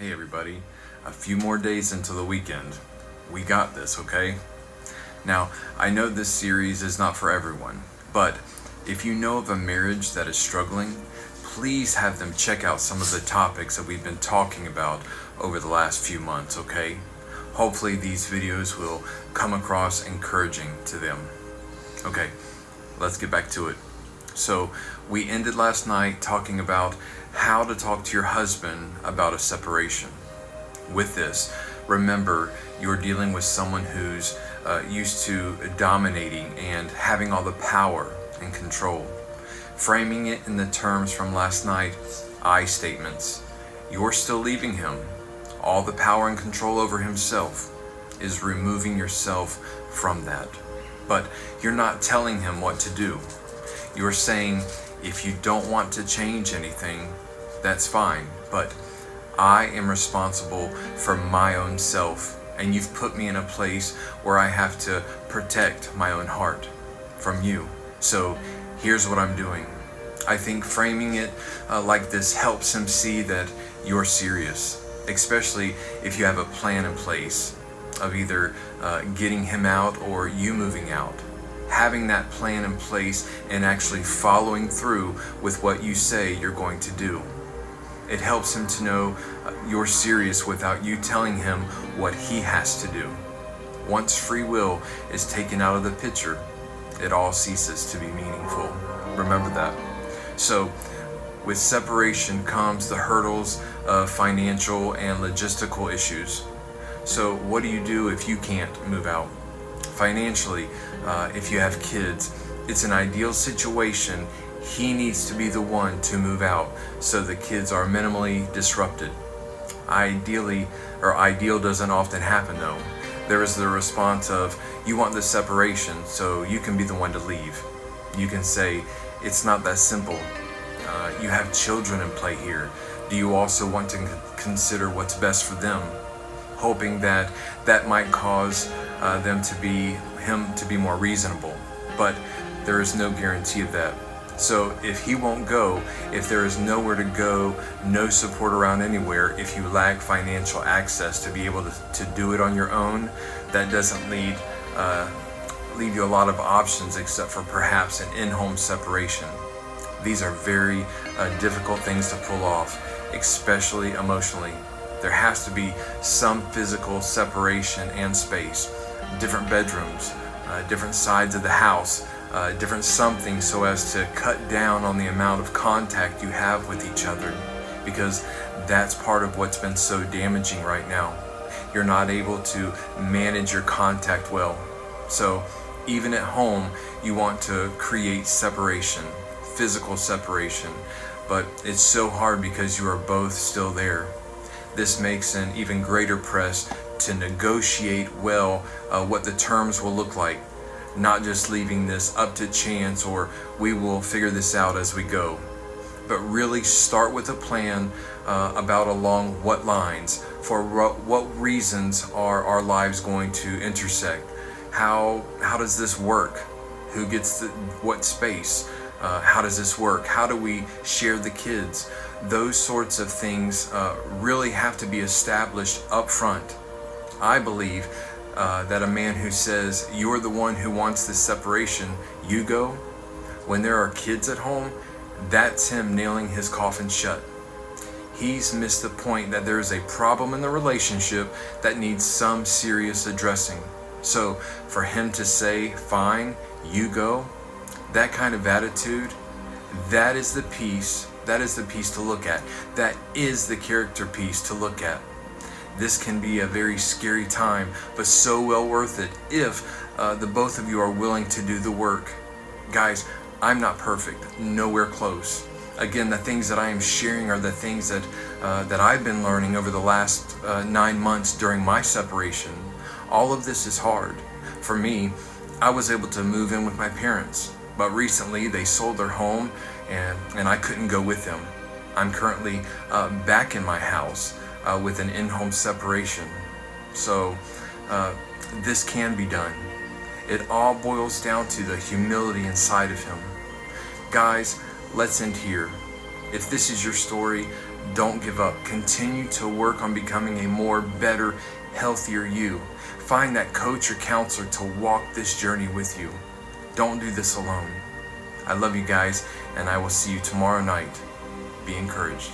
Hey everybody, a few more days into the weekend. We got this, okay? Now, I know this series is not for everyone, but if you know of a marriage that is struggling, please have them check out some of the topics that we've been talking about over the last few months, okay? Hopefully these videos will come across encouraging to them. Okay, let's get back to it. So, we ended last night talking about how to talk to your husband about a separation. With this, remember you're dealing with someone who's used to dominating and having all the power and control. Framing it in the terms from last night, I statements. You're still leaving him. All the power and control over himself is removing yourself from that. But you're not telling him what to do. You're saying, if you don't want to change anything, that's fine, but I am responsible for my own self, and you've put me in a place where I have to protect my own heart from you. So here's what I'm doing. I think framing it like this helps him see that you're serious, especially if you have a plan in place of either getting him out or you moving out. Having that plan in place and actually following through with what you say you're going to do. It helps him to know you're serious without you telling him what he has to do. Once free will is taken out of the picture, it all ceases to be meaningful. Remember that. So, with separation comes the hurdles of financial and logistical issues. So, what do you do if you can't move out? Financially, if you have kids, it's an ideal situation. He needs to be the one to move out so the kids are minimally disrupted. Ideal doesn't often happen though. There is the response of, you want the separation so you can be the one to leave. You can say, it's not that simple. You have children in play here. Do you also want to consider what's best for them? Hoping that might cause him to be more reasonable. But there is no guarantee of that. So if he won't go, if there is nowhere to go, no support around anywhere, if you lack financial access to be able to do it on your own, that doesn't leave you a lot of options except for perhaps an in-home separation. These are very difficult things to pull off, especially emotionally. There has to be some physical separation and space, different bedrooms, different sides of the house, different something so as to cut down on the amount of contact you have with each other, because that's part of what's been so damaging right now. You're not able to manage your contact well. So even at home, you want to create separation, physical separation, but it's so hard because you are both still there. This makes an even greater press to negotiate well what the terms will look like, not just leaving this up to chance or we will figure this out as we go, but really start with a plan about along what lines, for what reasons are our lives going to intersect, how does this work, who gets what space, how does this work, how do we share the kids. Those sorts of things really have to be established up front. I believe that a man who says, you're the one who wants this separation, you go, when there are kids at home, that's him nailing his coffin shut. He's missed the point that there is a problem in the relationship that needs some serious addressing. So for him to say, fine, you go, that kind of attitude, that is the piece to look at. That is the character piece to look at. This can be a very scary time, but so well worth it if the both of you are willing to do the work. Guys, I'm not perfect, nowhere close. Again, the things that I am sharing are the things that I've been learning over the last 9 months during my separation. All of this is hard. For me, I was able to move in with my parents, but recently they sold their home and I couldn't go with them. I'm currently back in my house with an in-home separation. So this can be done. It all boils down to the humility inside of him. Guys, let's end here. If this is your story, Don't give up. Continue to work on becoming a more, better, healthier you. Find that coach or counselor to walk this journey with you. Don't do this alone. I love you guys, and I will see you tomorrow night. Be encouraged.